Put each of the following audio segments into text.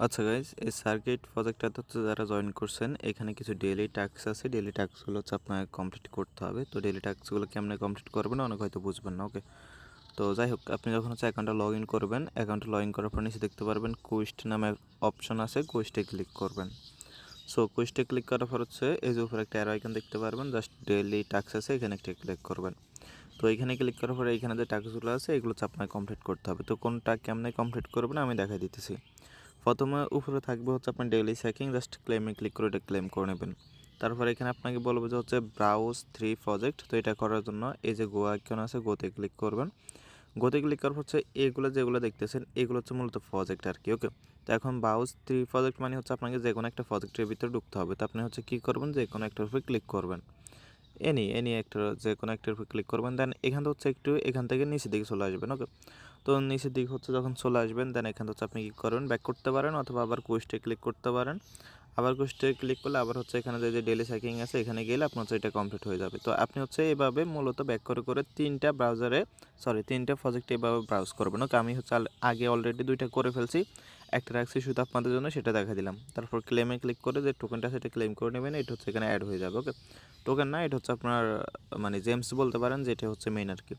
আচ্ছা গাইজ, এই সার্কিট প্রজেক্টটাতে হচ্ছে যারা জয়েন করছেন, এখানে কিছু ডেইলি টাস্ক আছে। ডেইলি টাস্কগুলো হচ্ছে আপনাকে কমপ্লিট করতে হবে। তো ডেইলি টাস্কগুলো কেমনে কমপ্লিট করবেন অনেক হয়তো বুঝবেন না। ওকে, তো যাই হোক, আপনি যখন হচ্ছে অ্যাকাউন্টে লগ ইন করবেন, অ্যাকাউন্টে লগ ইন করার পর নিচে দেখতে পারবেন কুইস্ট নামে অপশন আছে, কুইস্টে ক্লিক করবেন। সো কুইস্টে ক্লিক করার পর হচ্ছে এই যে উপরে একটা অ্যারো আইকন দেখতে পারবেন, জাস্ট ডেইলি টাস্ক আছে, এখানে একটা ক্লিক করবেন। তো এখানে ক্লিক করার পরে এখানে যে টাস্কগুলো আছে এগুলো হচ্ছে আপনাকে কমপ্লিট করতে হবে। তো কোনটা কেমনে কমপ্লিট করবেন আমি দেখাই দিতেছি। প্রথমে উপরে থাকবে হচ্ছে আপনার ডেইলি চেকিং, জাস্ট ক্লেমে ক্লিক করে এটা ক্লেম করে নেবেন। তারপরে এখানে আপনাকে বলবো যে হচ্ছে ব্রাউজ 3 প্রজেক্ট। তো এটা করার জন্য এই যে গো আইকন আছে, গোতে ক্লিক করবেন। গোতে ক্লিক করার হচ্ছে এগুলো যেগুলো দেখতেছেন এগুলো হচ্ছে মূলত প্রজেক্ট আর কি। ওকে, তো এখন ব্রাউজ 3 প্রজেক্ট মানে হচ্ছে আপনাকে যে কোনো একটা প্রজেক্টের ভিতরে ঢুকতে হবে। তো আপনি হচ্ছে কী করবেন, যে কোনো একটার উপরে ক্লিক করবেন, এনি একটা যে কোনো একটার উপর ক্লিক করবেন। দেন এখান থেকে হচ্ছে একটু এখান থেকে নিচের দিকে চলে আসবেন। ওকে, তো নিচের দিকে হচ্ছে যখন চলে আসবেন, দেন এখান থেকে হচ্ছে আপনি কী করবেন, ব্যাক করতে পারেন অথবা আবার কোস্টে ক্লিক করতে পারেন। আবার কোস্টে ক্লিক করলে আবার হচ্ছে এখানে যে ডেইলি সাইকিং আছে এখানে গেলে আপনার হচ্ছে এটা কমপ্লিট হয়ে যাবে। তো আপনি হচ্ছে এভাবে মূলত ব্যাক করে করে তিনটা প্রজেক্টে এভাবে ব্রাউজ করবেন। ওকে, আমি হচ্ছে আগে অলরেডি 2টা করে ফেলছি, একটা রাখছি শুধু আপনাদের জন্য, সেটা দেখা দিলাম। তারপর ক্লেমে ক্লিক করে যে টোকেনটা সেটা ক্লেম করে নেবেন, এটা হচ্ছে এখানে অ্যাড হয়ে যাবে। ওকে, টোকেন না, এটা হচ্ছে আপনার মানে জেমস বলতে পারেন, যেটা হচ্ছে মেইন আর কি।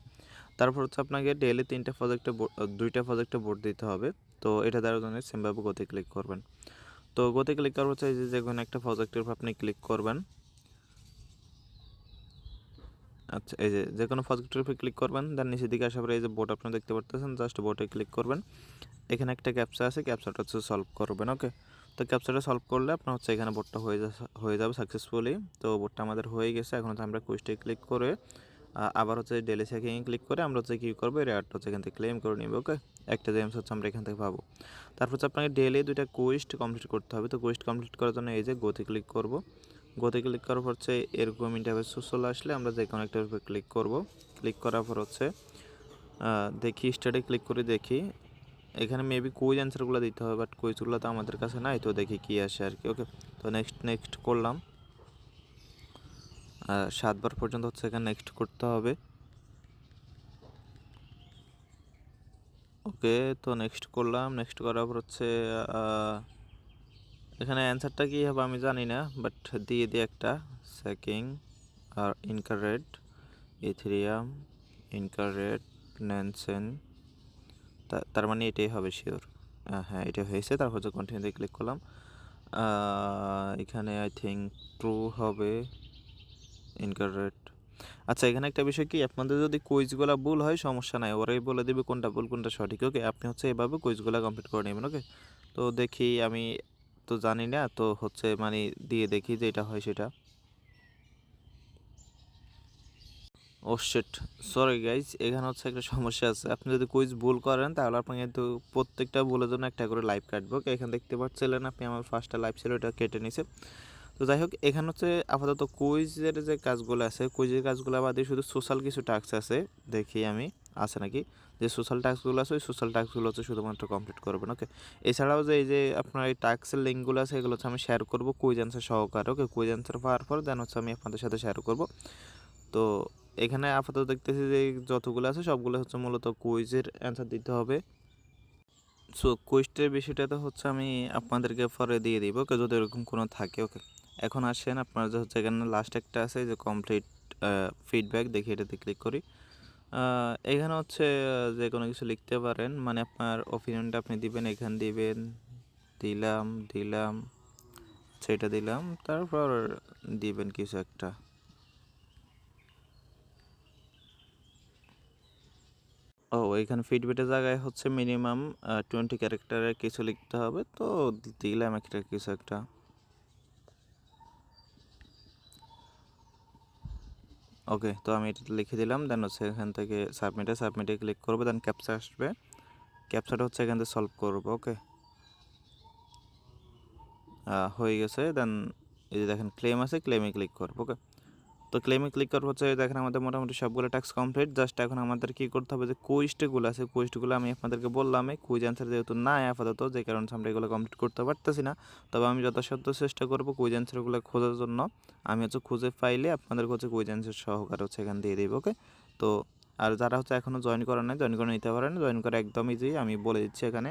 তারপর হচ্ছে আপনাকে ডেইলি 2টা প্রজেক্টে ভোট দিতে হবে। তো এটা দেওয়ার জন্য সেমভাবে গতি ক্লিক করবেন। তো গতি ক্লিক করার হচ্ছে এই যে কোনো একটা প্রজেক্টের উপর আপনি ক্লিক করবেন। আচ্ছা, এই যে কোনো প্রজেক্টের উপর ক্লিক করবেন, দেন নিচের দিকে আসার পরে এই যে বোর্ড আপনি দেখতে পারতেছেন, জাস্ট বোর্ডে ক্লিক করবেন। এখানে একটা ক্যাপচা আছে, ক্যাপচাটা হচ্ছে সলভ করবেন। ওকে, তো ক্যাপচাটা সলভ করলে আপনার হচ্ছে এখানে বোর্ডটা হয়ে যাবে সাকসেসফুলি। তো বোর্ডটা আমাদের হয়ে গেছে। এখন হচ্ছে আমরা কুইজে ক্লিক করে আবার হচ্ছে ডেইলি চেকিং ক্লিক করে আমরা হচ্ছে কী করবো, এই রেয়ারটা হচ্ছে এখান থেকে ক্লেম করে নিব। ওকে, একটা জেমস হচ্ছে আমরা এখান থেকে পাবো। তারপর হচ্ছে আপনাকে ডেইলি 2টা কুইস্ট কমপ্লিট করতে হবে। তো কুইস্ট কমপ্লিট করার জন্য এই যে গোতে ক্লিক করব। গোতে ক্লিক করার পর হচ্ছে এরকম ইন্টারফেস চলে আসলে আমরা যে কোনো একটার উপর ক্লিক করব। ক্লিক করার পর হচ্ছে দেখি স্টার্টে ক্লিক করে দেখি, এখানে মেবি কুইজ অ্যান্সারগুলো দিতে হবে, বাট কুইজগুলো তো আমাদের কাছে নাই। তো দেখি কী আসে আর কি। ওকে, তো নেক্সট করলাম। 7বার পর্যন্ত হচ্ছে এখানে নেক্সট করতে হবে। ওকে, তো নেক্সট করলাম। নেক্সট করার পর হচ্ছে এখানে অ্যান্সারটা কী হবে আমি জানি না, বাট দিয়ে দিই একটা চেকিং আর ইনকারেক্ট ইথেরিয়াম ইনকারেক্ট ন্যানসেন, তার মানে এটাই হবে শিওর। হ্যাঁ, এটা হয়েছে। তারপর হচ্ছে কন্টিনিউতে ক্লিক করলাম। এখানে আই থিঙ্ক ট্রু হবে, ইনকারেক্ট। আচ্ছা, এখানে একটা বিষয় কি, আপনাদের যদি কুইজগুলো ভুল হয় সমস্যা নাই, ওরাই বলে দেবে কোনটা ভুল কোনটা সঠিক। ওকে, আপনি হচ্ছে এভাবে কুইজগুলো কমপ্লিট করে নেবেন। ওকে, তো দেখি, আমি তো জানি না, তো হচ্ছে মানে দিয়ে দেখি যে এটা হয় সেটা। ও শিট, সরি গাইজ, এখানে হচ্ছে একটা সমস্যা আছে। আপনি যদি কুইজ ভুল করেন তাহলে আপনি কিন্তু প্রত্যেকটা ভুলের জন্য একটা করে লাইভ কাটবো। ওকে, এখানে দেখতে পাচ্ছিলেন আপনি আমার ফার্স্টটা লাইভ ছিল, এটা কেটে নিছে। তো যাই হোক, এখানে হচ্ছে আপাতত কুইজের যে কাজগুলো আছে, কুইজের কাজগুলো বাদে শুধু সোশ্যাল কিছু টাস্ক আছে, দেখি আমি আছে নাকি। যে সোশ্যাল টাস্কগুলো আছে ওই সোশ্যাল টাস্কগুলো হচ্ছে শুধুমাত্র কমপ্লিট করবেন। ওকে, এছাড়াও যে এই যে আপনার এই টাস্কের লিঙ্কগুলো আছে এগুলো হচ্ছে আমি শেয়ার করবো কুইজ অ্যান্সার সহকারে। ওকে, কুইজ অ্যান্সার পাওয়ার পর দেন হচ্ছে আমি আপনাদের সাথে শেয়ার করবো। তো এখানে আপাতত দেখতেছি যে যতগুলো আছে সবগুলো হচ্ছে মূলত কুইজের অ্যান্সার দিতে হবে। সো কুইজের বিষয়টাতে হচ্ছে আমি আপনাদেরকে পরে দিয়ে দিব, যদি এরকম কোনো থাকে। ওকে, এখন আসেন আপনার যে হচ্ছে এখানে লাস্ট একটা আছে যে কমপ্লিট ফিডব্যাক, দেখি এটাতে ক্লিক করি। এখানে হচ্ছে যে কোনো কিছু লিখতে পারেন, মানে আপনার ওপিনিয়নটা আপনি দিবেন, এখানে দিবেন। দিলাম সেটা দিলাম, তারপর দিবেন কিছু একটা। এখানে ফিডব্যাকের জায়গায় হচ্ছে মিনিমাম 20 ক্যারেক্টারের কিছু লিখতে হবে। তো দিলাম একটা কিছু একটা। ওকে, তো আমি এটা লিখে দিলাম। দেন হচ্ছে এখান থেকে সাবমিটে ক্লিক করবো। দেন ক্যাপচা আসবে, ক্যাপচাটা হচ্ছে এখান থেকে সলভ করবো। ওকে, হয়ে গেছে। দেন এই যে দেখেন ক্লেম আছে, ক্লেমে ক্লিক করবো। ওকে, তো ক্লেমে ক্লিক করার হচ্ছে দেখেন আমাদের মোটামুটি সবগুলো টাস্ক কমপ্লিট। জাস্ট এখন আমাদের কী করতে হবে, যে কুইজগুলো আছে কুইজগুলো আমি আপনাদেরকে বললাম, কুইজ অ্যান্সার যেহেতু নাই আপাতত, যে কারণে আমরা এগুলো কমপ্লিট করতে পারতেছি না। তবে আমি যথাসাধ্য চেষ্টা করবো কুইজ অ্যান্সারগুলো খোঁজার জন্য। আমি হচ্ছে খুঁজে পাইলে আপনাদের হচ্ছে কুইজ অ্যান্সার সহকারে হচ্ছে এখানে দিয়ে দেবো। ওকে, তো আর যারা হচ্ছে এখনও জয়েন করেন নাই, জয়েন করে নিতে পারেন। জয়েন করে একদম ইজি, আমি বলে দিচ্ছি এখানে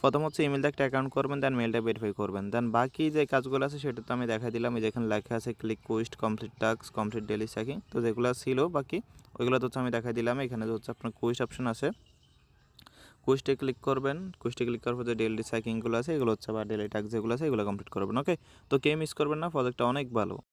প্রথম হচ্ছে ইমেল দিয়ে একটা অ্যাকাউন্ট করবেন, দেন মেলটা ভেরিফাই করবেন, দেন বাকি যে কাজগুলো আছে সেটা তো আমি দেখাই দিলাম। এই যেখানে লেখা আছে click quest complete task complete daily checking, তো যেগুলো ছিল বাকি ওইগুলো তো হচ্ছে আমি দেখাই দিলাম। এখানে যে হচ্ছে আপনার কুইস্ট অপশন আছে, কুইস্টে ক্লিক করবেন, কুইস্টে ক্লিক করার পর যে ডেইলি চেকিংগুলো আছে এগুলো হচ্ছে বা ডেইলি টাস্ক যেগুলো আছে এগুলো কমপ্লিট করবেন। ওকে, তো কে মিস করবেন না, প্রজেক্টটা অনেক ভালো।